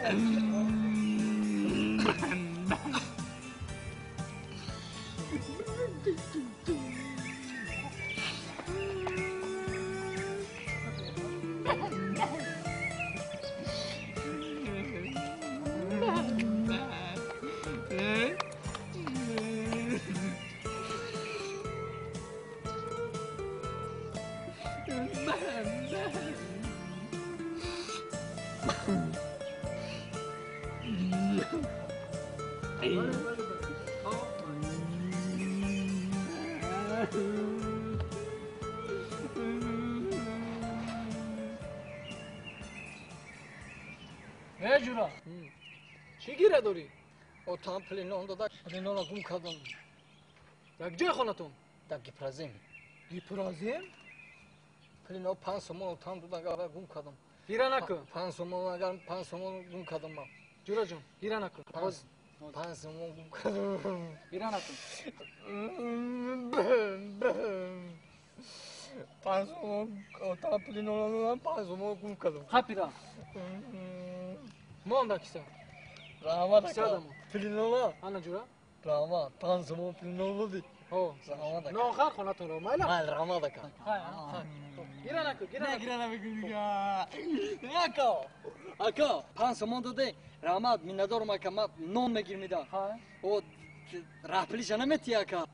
Ne Jura? چی گیره داری؟ او تام پلینون داده پلینون را گم کردم. یک جای خونتون؟ در گیپرازیم. گیپرازیم؟ پلینون 5 سومون تام دادن را گم کردم. گیره نکن. 5 سومون اگر 5 سومون گم کردم ما. جورا جون گیره نکن. 5 سومون گم کردم. گیره نکن. 5 سومون تام پلینون دادن 5 سومون گم کردم. خپیرا. مانده کیسه؟ رحمت اکا پلینولا انا جورا؟ رحمت 5 سومون پلینولا دی رحمت اکا نه آخر خونتون رو مایلا؟ مایل رحمت اکا گیره نکن گیره نکن اکا 5 سومون داده رحمت میندارم اکا من نون میگیر میده او راه پلیش نمیتی اکا